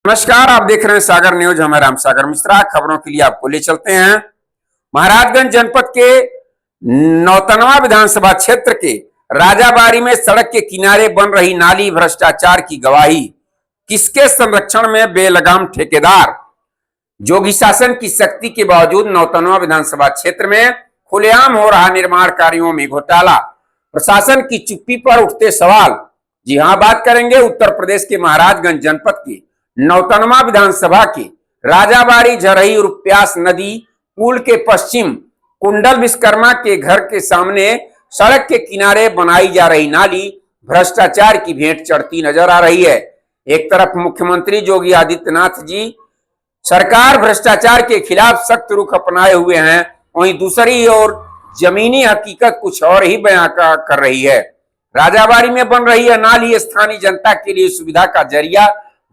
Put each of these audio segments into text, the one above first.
नमस्कार, आप देख रहे हैं सागर न्यूज। हमें राम सागर मिश्रा। खबरों के लिए आपको ले चलते हैं महाराजगंज जनपद के नौतनवा विधानसभा क्षेत्र के राजाबाड़ी में सड़क के किनारे बन रही नाली भ्रष्टाचार की गवाही। किसके संरक्षण में बेलगाम ठेकेदार। जोगी शासन की शक्ति के बावजूद नौतनवा विधानसभा क्षेत्र में खुलेआम हो रहा निर्माण कार्यों में घोटाला। प्रशासन की चुप्पी पर उठते सवाल। जी हां, बात करेंगे उत्तर प्रदेश के महाराजगंज जनपद के नौतनवा विधानसभा के राजाबाड़ी झरही और प्यास नदी पुल के पश्चिम कुंडल विश्वकर्मा के घर के सामने सड़क के किनारे बनाई जा रही नाली भ्रष्टाचार की भेंट चढ़ती नजर आ रही है। एक तरफ मुख्यमंत्री योगी आदित्यनाथ जी सरकार भ्रष्टाचार के खिलाफ सख्त रुख अपनाए हुए हैं, वहीं दूसरी ओर जमीनी हकीकत कुछ और ही बयां कर रही है। राजाबाड़ी में बन रही है नाली स्थानीय जनता के लिए सुविधा का जरिया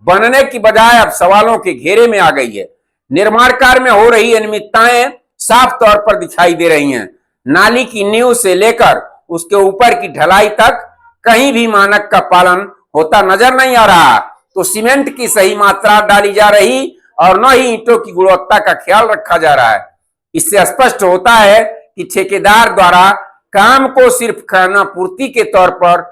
बनने की बजाय अब सवालों के घेरे में आ गई है। निर्माण कार्य में हो रही अनियमितताएं साफ तौर पर दिखाई दे रही हैं। नाली की नींव से लेकर उसके ऊपर की ढलाई तक कहीं भी मानक का पालन होता नजर नहीं आ रहा। तो सीमेंट की सही मात्रा डाली जा रही और न ही ईंटों की गुणवत्ता का ख्याल रखा जा रहा है। इससे स्पष्ट होता है कि ठेकेदार द्वारा काम को सिर्फ खानापूर्ति के तौर पर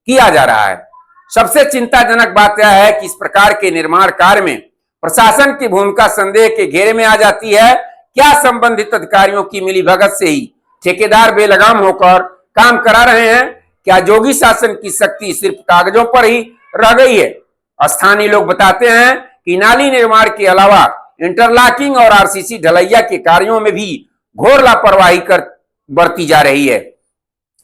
किया जा रहा है। सबसे चिंताजनक बात यह है कि इस प्रकार के निर्माण कार्य में प्रशासन की भूमिका संदेह के घेरे में आ जाती है। क्या संबंधित अधिकारियों की मिलीभगत से ही ठेकेदार बेलगाम होकर काम करा रहे हैं? क्या योगी शासन की शक्ति सिर्फ कागजों पर ही रह गई है? स्थानीय लोग बताते हैं कि नाली निर्माण के अलावा इंटरलॉकिंग और आरसीसी ढलैया के कार्यों में भी घोर लापरवाही बरती जा रही है।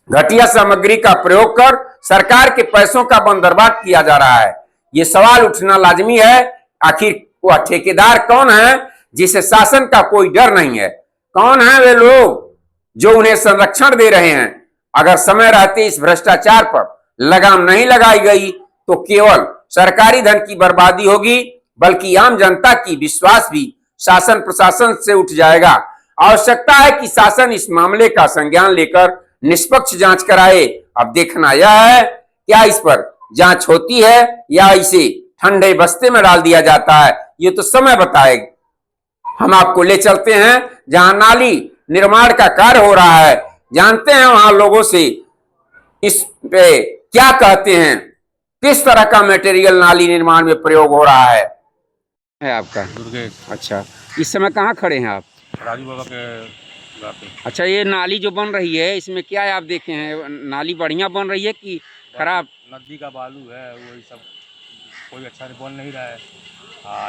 घटिया सामग्री का प्रयोग कर सरकार के पैसों का बंदरबाट किया जा रहा है। ये सवाल उठना लाजमी है, आखिर वह ठेकेदार कौन है जिसे शासन का कोई डर नहीं है? कौन है वे लोग जो उन्हें संरक्षण दे रहे हैं? अगर समय रहते इस भ्रष्टाचार पर लगाम नहीं लगाई गई तो केवल सरकारी धन की बर्बादी होगी, बल्कि आम जनता की विश्वास भी शासन प्रशासन से उठ जाएगा। आवश्यकता है कि शासन इस मामले का संज्ञान लेकर निष्पक्ष जांच कराए। अब देखना यह है क्या इस पर जांच होती है या इसे ठंडे बस्ते में डाल दिया जाता है, ये तो समय बताएगा। हम आपको ले चलते हैं जहां नाली निर्माण का कार्य हो रहा है, जानते हैं वहां लोगों से इस पे क्या कहते हैं, किस तरह का मटेरियल नाली निर्माण में प्रयोग हो रहा है आपका। दुर्गेश। अच्छा, इस समय कहाँ खड़े हैं आप? राजू बाबा के घर पे। अच्छा, ये नाली जो बन रही है इसमें क्या है आप देखे हैं? नाली बढ़िया बन रही है कि खराब? नदी का बालू है, वही सब कोई अच्छा से बन नहीं रहा है।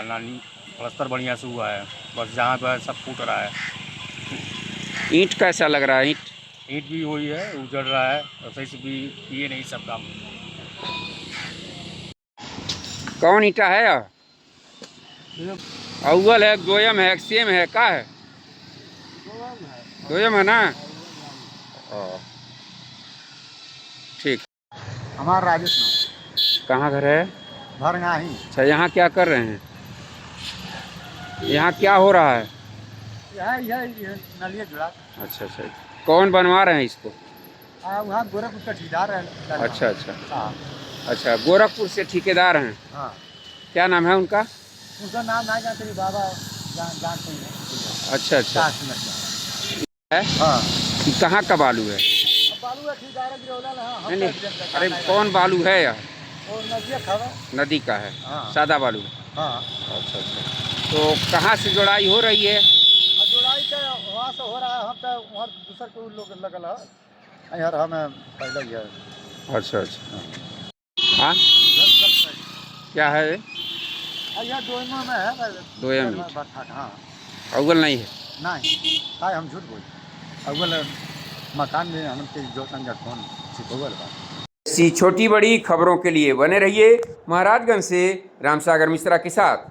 नाली प्लास्टर बढ़िया से हुआ है, बस जहाँ पर सब फूट रहा है। ईंट कैसा लग रहा है? ईंट भी वही है, उजड़ रहा है और सही से भी किए नहीं सब काम। कौन ईंटा है यार? अव्वल है, दोयम है, सेम है, का है? दोयम है ना? ठीक। हमारा राजेश कहाँ घर है? भरना ही। अच्छा, यहाँ क्या कर रहे हैं? यहाँ क्या हो रहा है? यह नलिया जुड़ा। अच्छा अच्छा, कौन बनवा रहे हैं इसको? वहाँ गोरखपुर का ठेकेदार है। अच्छा अच्छा। हाँ। अच्छा, गोरखपुर से ठेकेदार हैं। हाँ। क्या नाम है उनका? उनका नाम नहीं जानते, बाबा जानते हैं। अच्छा अच्छा है। हाँ। कहाँ का बालू है? बालू है ठेकेदार है। नहीं, अरे कौन बालू है यार? नदी का है। हाँ। सादा बालू। हाँ। अच्छा अच्छा, तो कहाँ से जुड़ाई हो रही है? जुड़ाई तो वहाँ से हो रहा है। हम तो वहाँ दूसर के लोग लगल है यार, हमें पहले ही है। अच्छा अच्छा। हाँ, क्या है? यह दोयमा में है। दोयम में? हाँ। अव्वल नहीं है? नहीं, हम झूठ बोल। अव्वल मकान में हम जोतन का कौन सिखोगल बात। ऐसी छोटी बड़ी खबरों के लिए बने रहिए महाराजगंज से राम सागर मिश्रा के साथ।